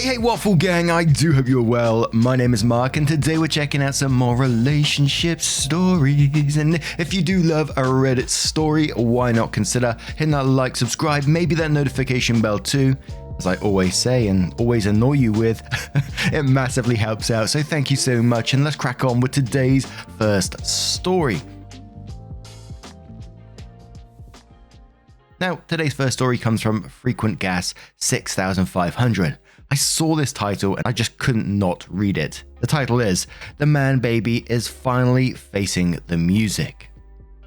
Hey, Waffle Gang, I do hope you're well. My name is Mark, and today we're checking out some more relationship stories. And if you do love a Reddit story, why not consider hitting that like, subscribe, maybe that notification bell too. As I always say and always annoy you with, it massively helps out. So thank you so much, and let's crack on with today's first story. Now, today's first story comes from Frequent Gas 6500. I saw this title and I just couldn't not read it. The title is, "The Man Baby is Finally Facing the Music."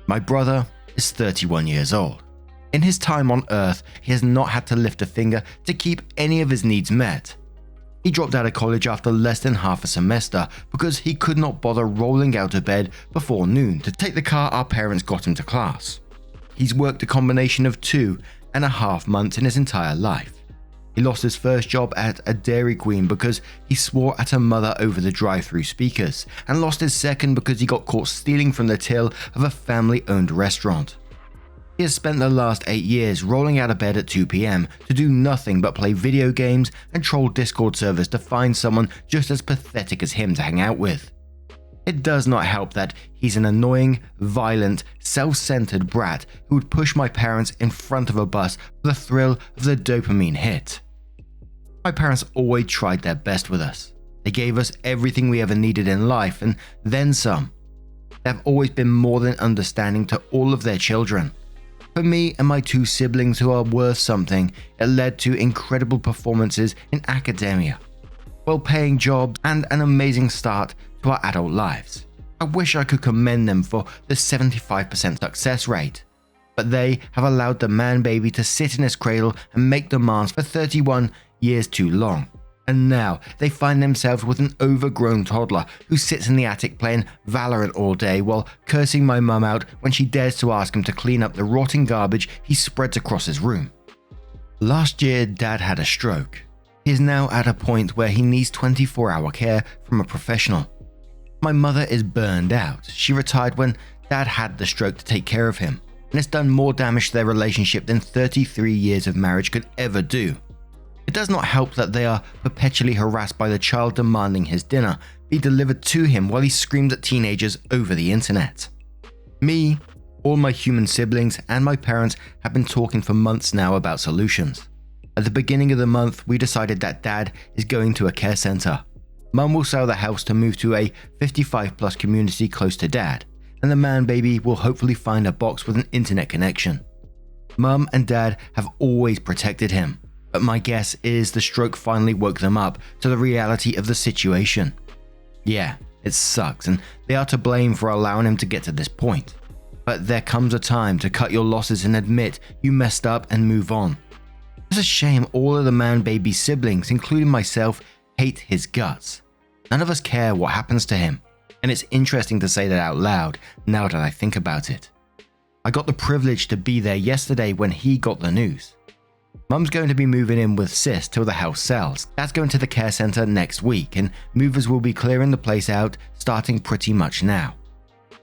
My brother is 31 years old. In his time on Earth, he has not had to lift a finger to keep any of his needs met. He dropped out of college after less than half a semester because he could not bother rolling out of bed before noon to take the car our parents got him to class. He's worked a combination of 2.5 months in his entire life. He lost his first job at a Dairy Queen because he swore at a mother over the drive-through speakers, and lost his second because he got caught stealing from the till of a family-owned restaurant. He has spent the last 8 years rolling out of bed at 2 p.m. to do nothing but play video games and troll Discord servers to find someone just as pathetic as him to hang out with. It does not help that he's an annoying, violent, self-centered brat who would push my parents in front of a bus for the thrill of the dopamine hit. My parents always tried their best with us. They gave us everything we ever needed in life and then some. They have always been more than understanding to all of their children. For me and my 2 siblings who are worth something, it led to incredible performances in academia, well-paying jobs, and an amazing start to our adult lives. I wish I could commend them for the 75% success rate, but they have allowed the man baby to sit in his cradle and make demands for 31 years too long. And now they find themselves with an overgrown toddler who sits in the attic playing Valorant all day while cursing my mum out when she dares to ask him to clean up the rotting garbage he spreads across his room. Last year, Dad had a stroke. He is now at a point where he needs 24-hour care from a professional. My mother is burned out. She retired when Dad had the stroke to take care of him, and it's done more damage to their relationship than 33 years of marriage could ever do. It does not help that they are perpetually harassed by the child demanding his dinner be delivered to him while he screams at teenagers over the internet. Me, all my human siblings, and my parents have been talking for months now about solutions. At the beginning of the month, we decided that Dad is going to a care center. Mum will sell the house to move to a 55+ community close to Dad, and the man baby will hopefully find a box with an internet connection. Mum and Dad have always protected him, but my guess is the stroke finally woke them up to the reality of the situation. Yeah, it sucks, and they are to blame for allowing him to get to this point. But there comes a time to cut your losses and admit you messed up and move on. It's a shame all of the man baby's siblings, including myself, hate his guts. None of us care what happens to him, and it's interesting to say that out loud now that I think about it. I got the privilege to be there yesterday when he got the news. Mum's going to be moving in with Sis till the house sells. Dad's going to the care center next week, and movers will be clearing the place out starting pretty much now.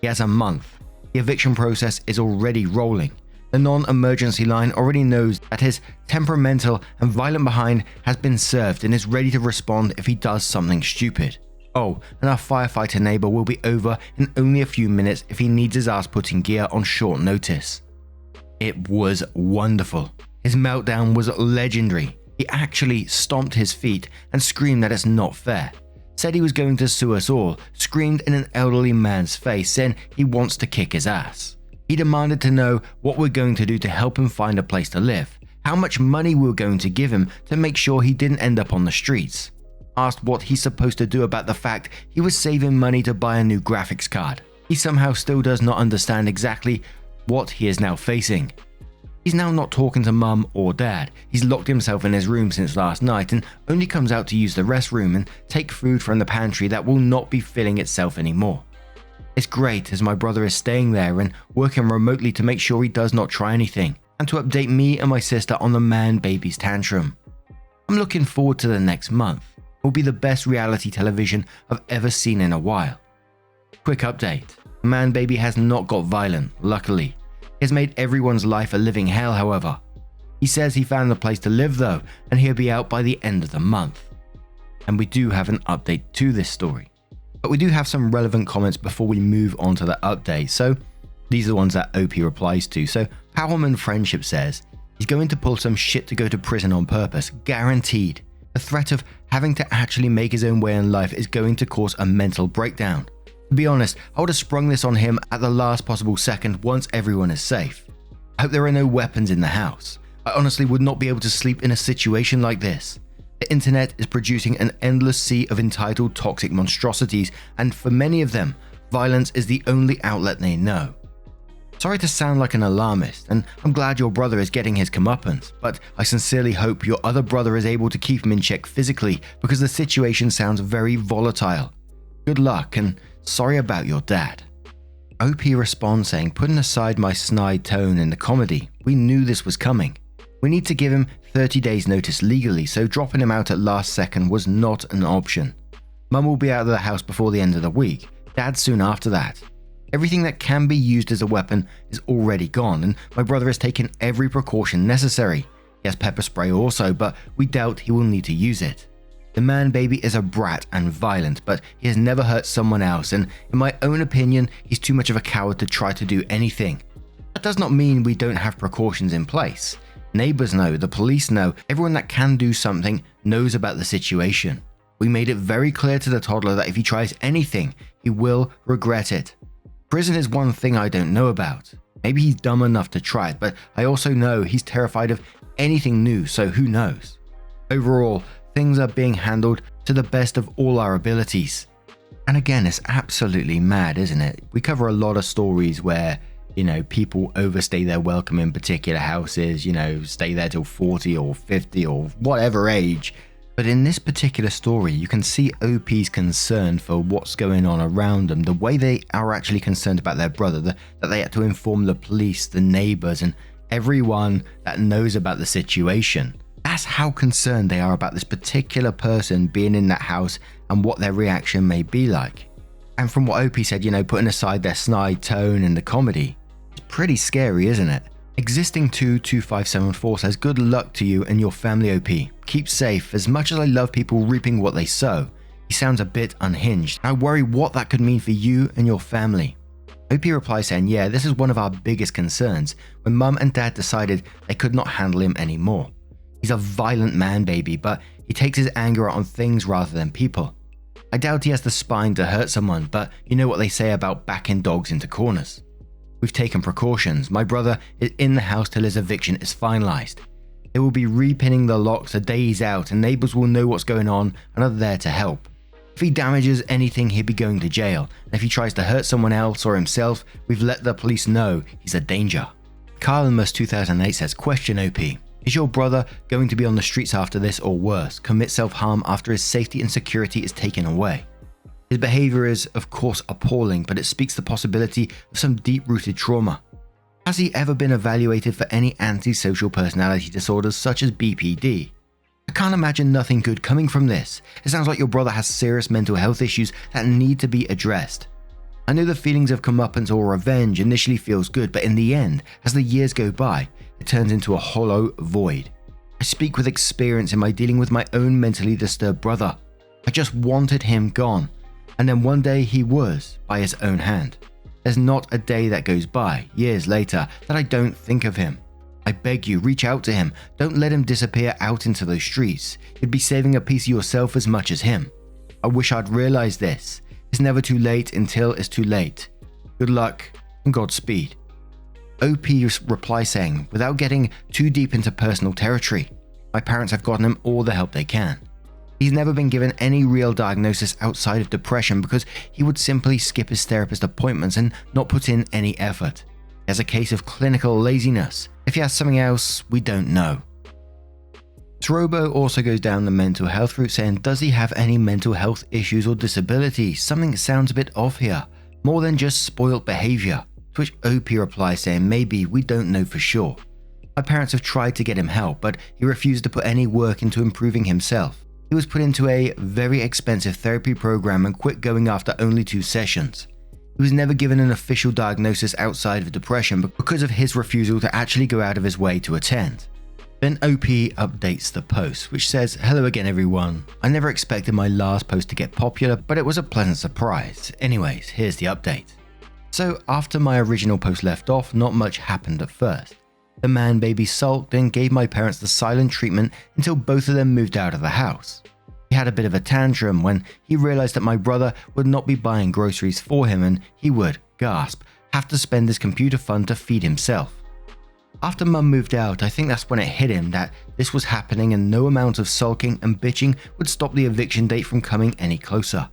He has a month. The eviction process is already rolling. The non-emergency line already knows that his temperamental and violent behind has been served and is ready to respond if he does something stupid. Oh, and our firefighter neighbor will be over in only a few minutes if he needs his ass put in gear on short notice. It was wonderful. His meltdown was legendary. He actually stomped his feet and screamed that it's not fair. Said he was going to sue us all, screamed in an elderly man's face, saying he wants to kick his ass. He demanded to know what we're going to do to help him find a place to live, how much money we were going to give him to make sure he didn't end up on the streets. Asked what he's supposed to do about the fact he was saving money to buy a new graphics card. He somehow still does not understand exactly what he is now facing. He's now not talking to Mum or Dad. He's locked himself in his room since last night and only comes out to use the restroom and take food from the pantry that will not be filling itself anymore. It's great as my brother is staying there and working remotely to make sure he does not try anything, and to update me and my sister on the man baby's tantrum. I'm looking forward to the next month. It will be the best reality television I've ever seen in a while. Quick update. The man baby has not got violent, luckily. He has made everyone's life a living hell, however. He says he found a place to live though, and he'll be out by the end of the month. and we do have an update to this story. But we do have some relevant comments before we move on to the update, so these are the ones that OP replies to. So Powerman Friendship says, he's going to pull some shit to go to prison on purpose, guaranteed. The threat of having to actually make his own way in life is going to cause a mental breakdown. To be honest, I would have sprung this on him at the last possible second once everyone is safe. I hope there are no weapons in the house. I honestly would not be able to sleep in a situation like this. The internet is producing an endless sea of entitled toxic monstrosities, and for many of them, violence is the only outlet they know. Sorry to sound like an alarmist, and I'm glad your brother is getting his comeuppance, but I sincerely hope your other brother is able to keep him in check physically because the situation sounds very volatile. Good luck, and sorry about your dad. OP responds saying, putting aside my snide tone in the comedy, we knew this was coming. We need to give him 30 days notice legally, so dropping him out at last second was not an option. Mum will be out of the house before the end of the week, Dad soon after that. Everything that can be used as a weapon is already gone, and my brother has taken every precaution necessary. He has pepper spray also, but we doubt he will need to use it. The man baby is a brat and violent, but he has never hurt someone else, and in my own opinion, he's too much of a coward to try to do anything. That does not mean we don't have precautions in place. Neighbors know, the police know, everyone that can do something knows about the situation. We made it very clear to the toddler that if he tries anything, he will regret it. Prison is one thing I don't know about. Maybe he's dumb enough to try it, but I also know he's terrified of anything new, so who knows? Overall, things are being handled to the best of all our abilities. And again, it's absolutely mad, isn't it? We cover a lot of stories where, people overstay their welcome in particular houses, stay there till 40 or 50 or whatever age. But in this particular story, you can see OP's concern for what's going on around them, the way they are actually concerned about their brother, that they had to inform the police, the neighbors, and everyone that knows about the situation. That's how concerned they are about this particular person being in that house and what their reaction may be like. And from what OP said, putting aside their snide tone and the comedy, it's pretty scary, isn't it? Existing22574 says, good luck to you and your family, OP. Keep safe. As much as I love people reaping what they sow, he sounds a bit unhinged. I worry what that could mean for you and your family. OP replies saying, yeah, this is one of our biggest concerns when Mum and Dad decided they could not handle him anymore. He's a violent man baby, but he takes his anger out on things rather than people. I doubt he has the spine to hurt someone, but you know what they say about backing dogs into corners. We've taken precautions. My brother is in the house till his eviction is finalized. They will be repinning the locks a day he's out, and neighbors will know what's going on and are there to help. If he damages anything, he'll be going to jail, and if he tries to hurt someone else or himself, we've let the police know he's a danger. Carlinmus2008 says, question OP. Is your brother going to be on the streets after this or worse, commit self-harm after his safety and security is taken away? His behavior is, of course, appalling, but it speaks the possibility of some deep-rooted trauma. Has he ever been evaluated for any antisocial personality disorders such as BPD? I can't imagine nothing good coming from this. It sounds like your brother has serious mental health issues that need to be addressed. I know the feelings of comeuppance or revenge initially feels good, but in the end, as the years go by, it turns into a hollow void. I speak with experience in my dealing with my own mentally disturbed brother. I just wanted him gone. And then one day he was, by his own hand. There's not a day that goes by, years later, that I don't think of him. I beg you, reach out to him. Don't let him disappear out into those streets. You'd be saving a piece of yourself as much as him. I wish I'd realized this. It's never too late until it's too late. Good luck and Godspeed. OP replies saying, without getting too deep into personal territory, my parents have gotten him all the help they can. He's never been given any real diagnosis outside of depression because he would simply skip his therapist appointments and not put in any effort. He has a case of clinical laziness. If he has something else, we don't know. Trobo also goes down the mental health route saying, does he have any mental health issues or disabilities? Something sounds a bit off here, more than just spoilt behavior. To which OP replies saying, maybe, we don't know for sure. My parents have tried to get him help, but he refused to put any work into improving himself. He was put into a very expensive therapy program and quit going after only 2 sessions. He was never given an official diagnosis outside of depression because of his refusal to actually go out of his way to attend. Then OP updates the post, which says, "Hello again everyone. I never expected my last post to get popular, but it was a pleasant surprise. Anyways, here's the update." So after my original post left off, not much happened at first. The man baby sulked and gave my parents the silent treatment until both of them moved out of the house. He had a bit of a tantrum when he realized that my brother would not be buying groceries for him and he would, gasp, have to spend his computer fund to feed himself. After mum moved out, I think that's when it hit him that this was happening and no amount of sulking and bitching would stop the eviction date from coming any closer.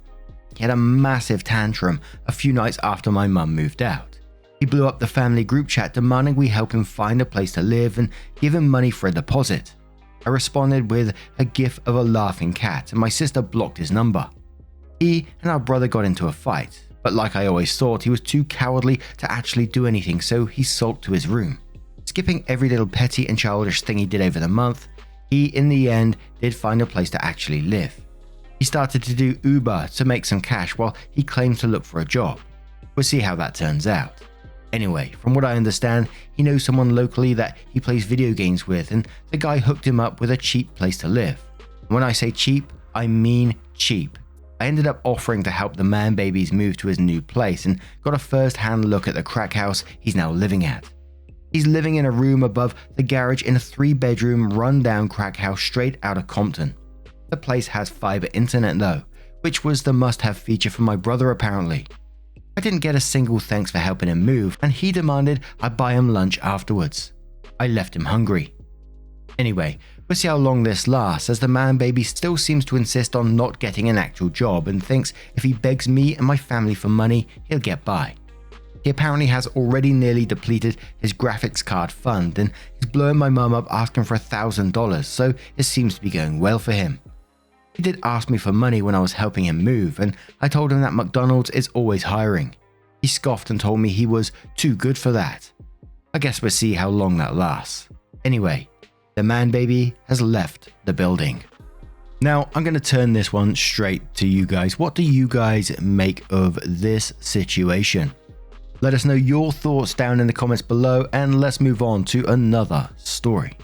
He had a massive tantrum a few nights after my mum moved out. He blew up the family group chat demanding we help him find a place to live and give him money for a deposit. I responded with a gif of a laughing cat and my sister blocked his number. He and our brother got into a fight, but like I always thought, he was too cowardly to actually do anything, so he sulked to his room. Skipping every little petty and childish thing he did over the month, he in the end did find a place to actually live. He started to do Uber to make some cash while he claimed to look for a job. We'll see how that turns out. Anyway, from what I understand, he knows someone locally that he plays video games with and the guy hooked him up with a cheap place to live. When I say cheap, I mean cheap. I ended up offering to help the man babies move to his new place and got a first-hand look at the crack house he's now living at. He's living in a room above the garage in a 3-bedroom run-down crack house straight out of Compton. The place has fiber internet though, which was the must-have feature for my brother apparently. I didn't get a single thanks for helping him move and he demanded I buy him lunch afterwards. I left him hungry. Anyway, we'll see how long this lasts as the man baby still seems to insist on not getting an actual job and thinks if he begs me and my family for money, he'll get by. He apparently has already nearly depleted his graphics card fund and he's blowing my mum up asking for $1,000, so it seems to be going well for him. He did ask me for money when I was helping him move and I told him that McDonald's is always hiring. He scoffed and told me he was too good for that. I guess we'll see how long that lasts. Anyway, the man baby has left the building. Now, I'm going to turn this one straight to you guys. What do you guys make of this situation? Let us know your thoughts down in the comments below and let's move on to another story.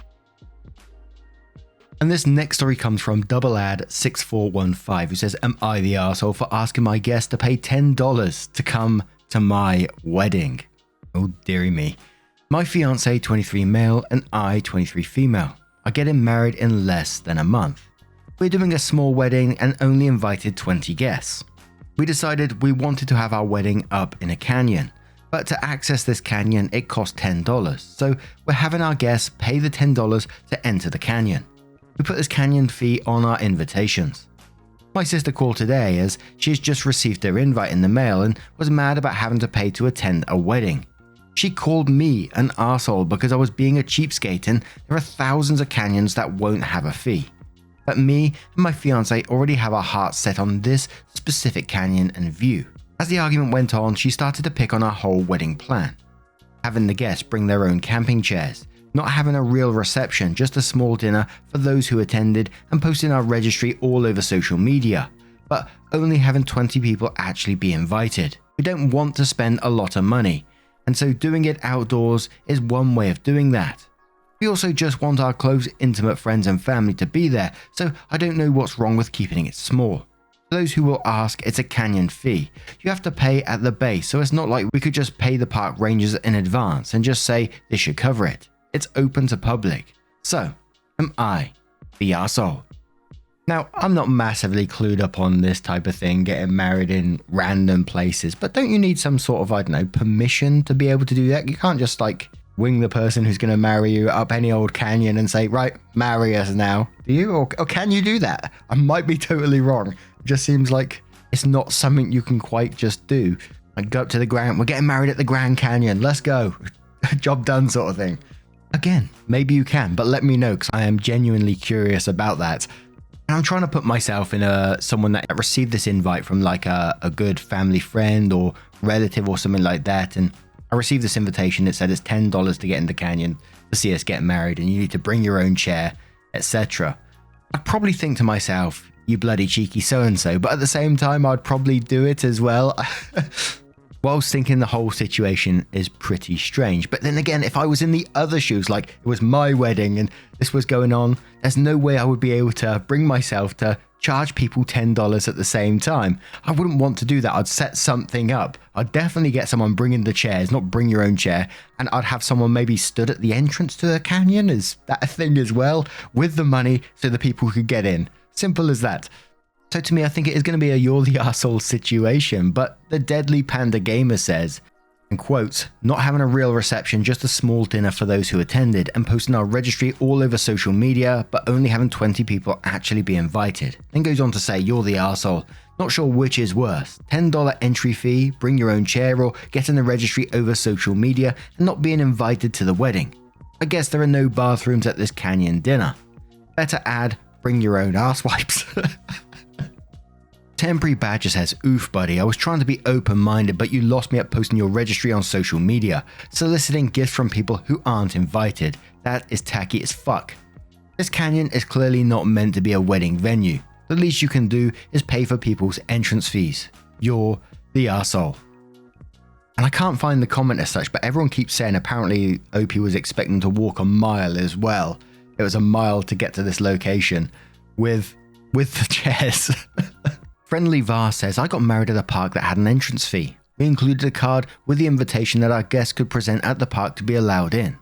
And this next story comes from DoubleAd6415 who says, "Am I the arsehole for asking my guest to pay $10 to come to my wedding? Oh dearie me. My fiance 23 male and I 23 female. are getting married in less than a month. We're doing a small wedding and only invited 20 guests. We decided we wanted to have our wedding up in a canyon, but to access this canyon it cost $10, so we're having our guests pay the $10 to enter the canyon. We put this canyon fee on our invitations. My sister called today as she has just received her invite in the mail and was mad about having to pay to attend a wedding. She called me an arsehole because I was being a cheapskate and there are thousands of canyons that won't have a fee. But me and my fiance already have our hearts set on this specific canyon and view. As the argument went on, she started to pick on our whole wedding plan. Having the guests bring their own camping chairs, not having a real reception, just a small dinner for those who attended and posting our registry all over social media, but only having 20 people actually be invited. We don't want to spend a lot of money, and so doing it outdoors is one way of doing that. We also just want our close, intimate friends and family to be there, so I don't know what's wrong with keeping it small. For those who will ask, it's a canyon fee. You have to pay at the base, so it's not like we could just pay the park rangers in advance and just say this should cover it. It's open to public. So, am I the arsehole? Now, I'm not massively clued up on this type of thing, getting married in random places, but don't you need some sort of, I don't know, permission to be able to do that? You can't just like wing the person who's going to marry you up any old canyon and say, right, marry us now. Do you? Or can you do that? I might be totally wrong. It just seems like it's not something you can quite just do. Like go up to the Grand, we're getting married at the Grand Canyon. Let's go. Job done sort of thing. Again, maybe you can, but let me know because I am genuinely curious about that. And I'm trying to put myself in someone that received this invite from like a good family friend or relative or something like that. And I received this invitation. It said it's $10 to get in the canyon to see us get married and you need to bring your own chair, etc. I'd probably think to myself, you bloody cheeky so-and-so, but at the same time, I'd probably do it as well. Whilst thinking the whole situation is pretty strange. But then again, if I was in the other shoes, like it was my wedding and this was going on, there's no way I would be able to bring myself to charge people $10 at the same time. I wouldn't want to do that. I'd set something up. I'd definitely get someone bringing the chairs, not bring your own chair. And I'd have someone maybe stood at the entrance to the canyon. Is that a thing as well? With the money so the people could get in. Simple as that. So to me, I think it is going to be a you're the arsehole situation, but the Deadly Panda Gamer says, in quotes, not having a real reception, just a small dinner for those who attended, and posting our registry all over social media, but only having 20 people actually be invited. Then goes on to say, you're the arsehole. Not sure which is worse, $10 entry fee, bring your own chair, or getting the registry over social media and not being invited to the wedding. I guess there are no bathrooms at this canyon dinner. Better add, bring your own arse wipes. Temporary Badger says, oof buddy, I was trying to be open-minded but you lost me at posting your registry on social media, soliciting gifts from people who aren't invited. That is tacky as fuck. This canyon is clearly not meant to be a wedding venue. The least you can do is pay for people's entrance fees. You're the arsehole. And I can't find the comment as such, but everyone keeps saying apparently OP was expecting to walk a mile as well. It was a mile to get to this location with the chairs. Friendly Var says, I got married at a park that had an entrance fee. We included a card with the invitation that our guests could present at the park to be allowed in.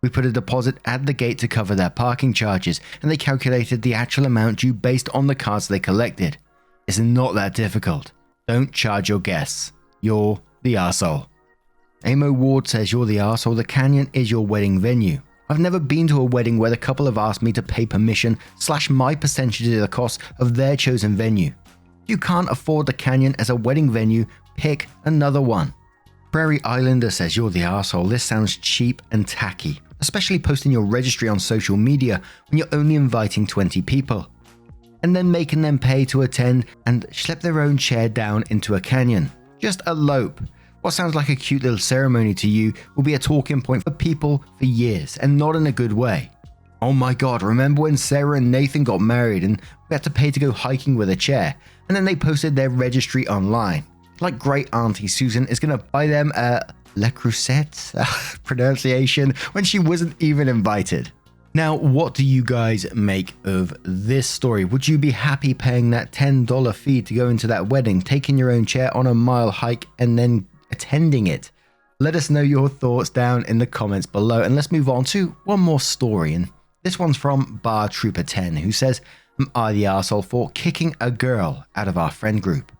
We put a deposit at the gate to cover their parking charges, and they calculated the actual amount due based on the cards they collected. It's not that difficult. Don't charge your guests. You're the arsehole. Amo Ward says, you're the arsehole. The canyon is your wedding venue. I've never been to a wedding where the couple have asked me to pay permission / my percentage of the cost of their chosen venue. If you can't afford the canyon as a wedding venue, pick another one. Prairie Islander says, you're the arsehole. This sounds cheap and tacky, especially posting your registry on social media when you're only inviting 20 people. And then making them pay to attend and schlep their own chair down into a canyon. Just elope. What sounds like a cute little ceremony to you will be a talking point for people for years, and not in a good way. Oh my god, remember when Sarah and Nathan got married and we had to pay to go hiking with a chair, and then they posted their registry online. Like great Auntie Susan is going to buy them a Le Creuset pronunciation when she wasn't even invited. Now, what do you guys make of this story? Would you be happy paying that $10 fee to go into that wedding, taking your own chair on a mile hike and then attending it? Let us know your thoughts down in the comments below, and let's move on to one more story. And this one's from Bar Trooper 10, who says, am I the arsehole for kicking a girl out of our friend group?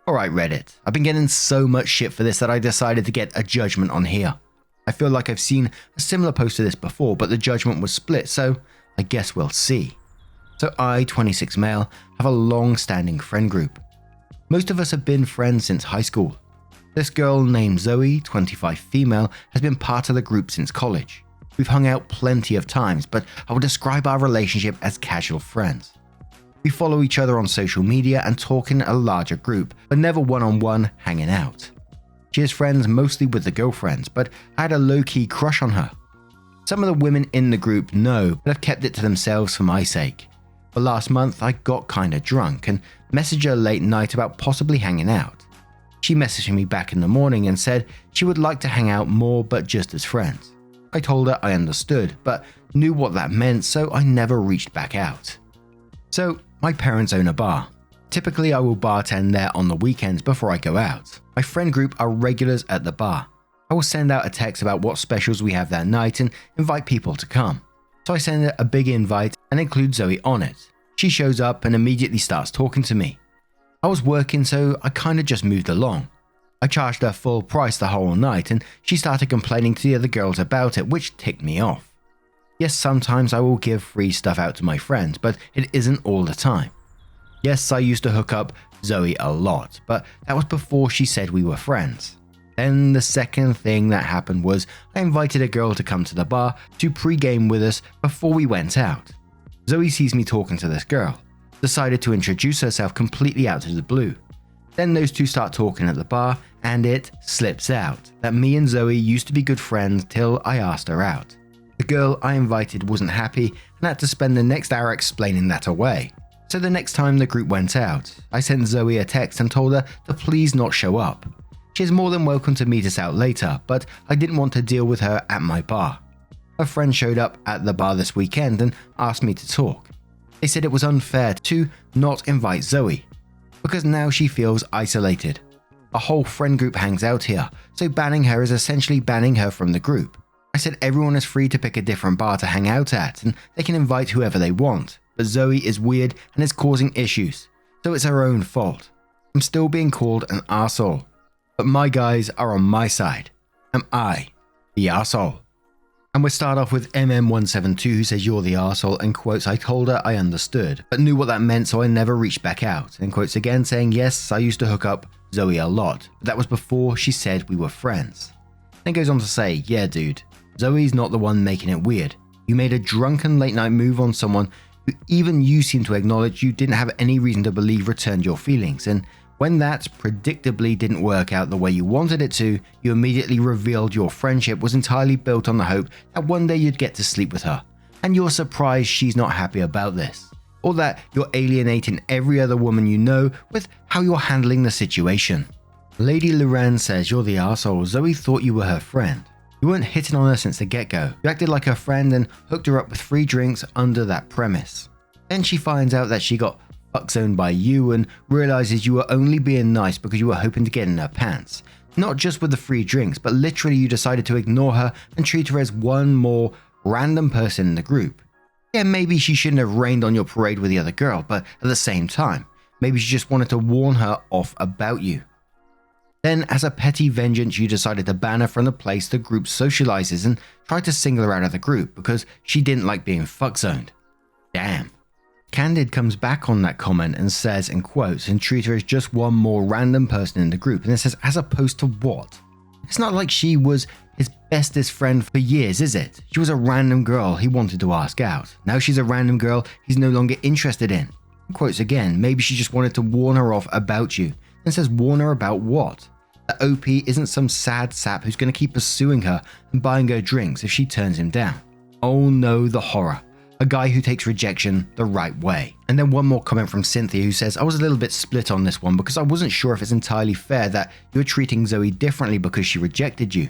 Alright Reddit, I've been getting so much shit for this that I decided to get a judgment on here. I feel like I've seen a similar post to this before, but the judgment was split, so I guess we'll see. So I, 26 male, have a long-standing friend group. Most of us have been friends since high school. This girl named Zoe, 25 female, has been part of the group since college. We've hung out plenty of times, but I would describe our relationship as casual friends. We follow each other on social media and talk in a larger group, but never one-on-one hanging out. She is friends mostly with the girlfriends, but I had a low-key crush on her. Some of the women in the group know, but have kept it to themselves for my sake. But last month I got kinda drunk and messaged her late night about possibly hanging out. She messaged me back in the morning and said she would like to hang out more but just as friends. I told her I understood, but knew what that meant, so I never reached back out. So, my parents own a bar. Typically I will bartend there on the weekends before I go out. My friend group are regulars at the bar. I will send out a text about what specials we have that night and invite people to come. So I send her a big invite and include Zoe on it. She shows up and immediately starts talking to me. I was working, so I kinda just moved along. I charged her full price the whole night and she started complaining to the other girls about it, which ticked me off. Yes, sometimes I will give free stuff out to my friends, but it isn't all the time. Yes, I used to hook up Zoe a lot, but that was before she said we were friends. Then the second thing that happened was I invited a girl to come to the bar to pre-game with us before we went out. Zoe sees me talking to this girl, decided to introduce herself completely out of the blue. Then those two start talking at the bar, and it slips out that me and Zoe used to be good friends till I asked her out. The girl I invited wasn't happy and had to spend the next hour explaining that away. So the next time the group went out, I sent Zoe a text and told her to please not show up. She is more than welcome to meet us out later, but I didn't want to deal with her at my bar. Her friend showed up at the bar this weekend and asked me to talk. They said it was unfair to not invite Zoe, because now she feels isolated. A whole friend group hangs out here, so banning her is essentially banning her from the group. I said everyone is free to pick a different bar to hang out at, and they can invite whoever they want, but Zoe is weird and is causing issues, so it's her own fault. I'm still being called an arsehole, but my guys are on my side. Am I the arsehole? And we start off with MM172, who says you're the arsehole, and quotes, I told her I understood, but knew what that meant, so I never reached back out, and quotes again saying, yes, I used to hook up Zoe a lot, but that was before she said we were friends. Then goes on to say, yeah dude, Zoe's not the one making it weird. You made a drunken late night move on someone who even you seem to acknowledge you didn't have any reason to believe returned your feelings, and when that predictably didn't work out the way you wanted it to, you immediately revealed your friendship was entirely built on the hope that one day you'd get to sleep with her, and you're surprised she's not happy about this, or that you're alienating every other woman you know with how you're handling the situation. Lady Loran says you're the arsehole. Zoe thought you were her friend. You weren't hitting on her since the get-go. You acted like her friend and hooked her up with free drinks under that premise. Then she finds out that she got fuckzoned by you and realizes you were only being nice because you were hoping to get in her pants. Not just with the free drinks, but literally you decided to ignore her and treat her as one more random person in the group. Yeah, maybe she shouldn't have rained on your parade with the other girl, but at the same time, maybe she just wanted to warn her off about you. Then, as a petty vengeance, you decided to ban her from the place the group socializes and tried to single her out of the group because she didn't like being fuckzoned. Damn. Candid comes back on that comment and says, in quotes, and treat her as just one more random person in the group, and it says, as opposed to what? It's not like she was his bestest friend for years, is it? She was a random girl he wanted to ask out. Now she's a random girl he's no longer interested in. In quotes again, maybe she just wanted to warn her off about you, and says warn her about what? That OP isn't some sad sap who's going to keep pursuing her and buying her drinks if she turns him down. Oh no, the horror. A guy who takes rejection the right way. And then one more comment from Cynthia who says, I was a little bit split on this one because I wasn't sure if it's entirely fair that you're treating Zoe differently because she rejected you.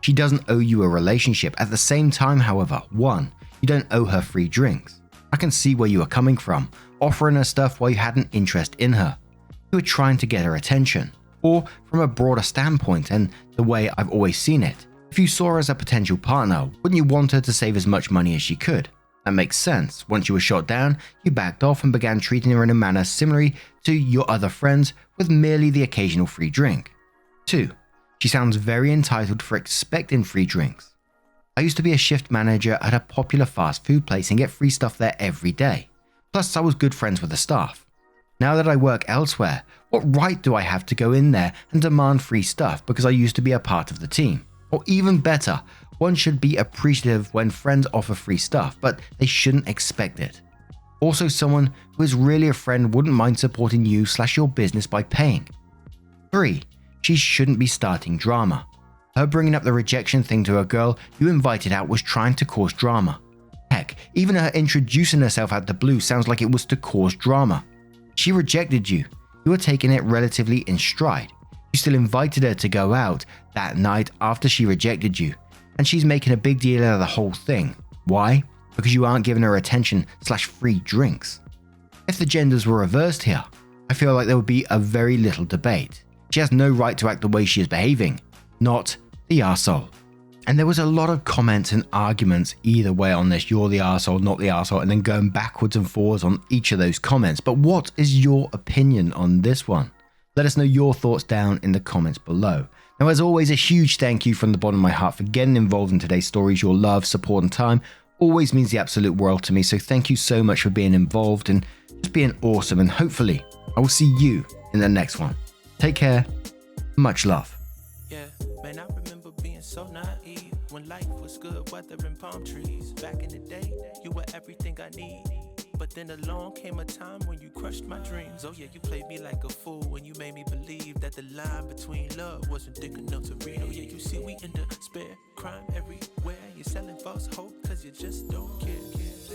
She doesn't owe you a relationship. At the same time, however, 1, you don't owe her free drinks. I can see where you are coming from, offering her stuff while you had an interest in her. You were trying to get her attention. Or from a broader standpoint and the way I've always seen it, if you saw her as a potential partner, wouldn't you want her to save as much money as she could? That makes sense. Once you were shot down, you backed off and began treating her in a manner similar to your other friends with merely the occasional free drink. 2. She sounds very entitled for expecting free drinks. I used to be a shift manager at a popular fast food place and get free stuff there every day. Plus, I was good friends with the staff. Now that I work elsewhere, what right do I have to go in there and demand free stuff because I used to be a part of the team? Or even better, one should be appreciative when friends offer free stuff, but they shouldn't expect it. Also, someone who is really a friend wouldn't mind supporting you/your business by paying. 3. She shouldn't be starting drama. Her bringing up the rejection thing to a girl you invited out was trying to cause drama. Heck, even her introducing herself out the blue sounds like it was to cause drama. She rejected you. You were taking it relatively in stride. You still invited her to go out that night after she rejected you, and she's making a big deal out of the whole thing. Why? Because you aren't giving her attention/free drinks. If the genders were reversed here, I feel like there would be a very little debate. She has no right to act the way she is behaving, not the arsehole. And there was a lot of comments and arguments either way on this, you're the arsehole, not the arsehole, and then going backwards and forwards on each of those comments. But what is your opinion on this one? Let us know your thoughts down in the comments below. Now, as always, a huge thank you from the bottom of my heart for getting involved in today's stories. Your love, support, and time always means the absolute world to me. So thank you so much for being involved and just being awesome. And hopefully, I will see you in the next one. Take care. Much love. Yeah, man, I remember being so naive when life was good, weather and palm trees. Back in the day, you were everything I need. But then along came a time when you crushed my dreams. Oh yeah, you played me like a fool when you made me believe that the line between love wasn't thick enough to read. Oh yeah, you see we in despair, crime everywhere. You're selling false hope cause you just don't care.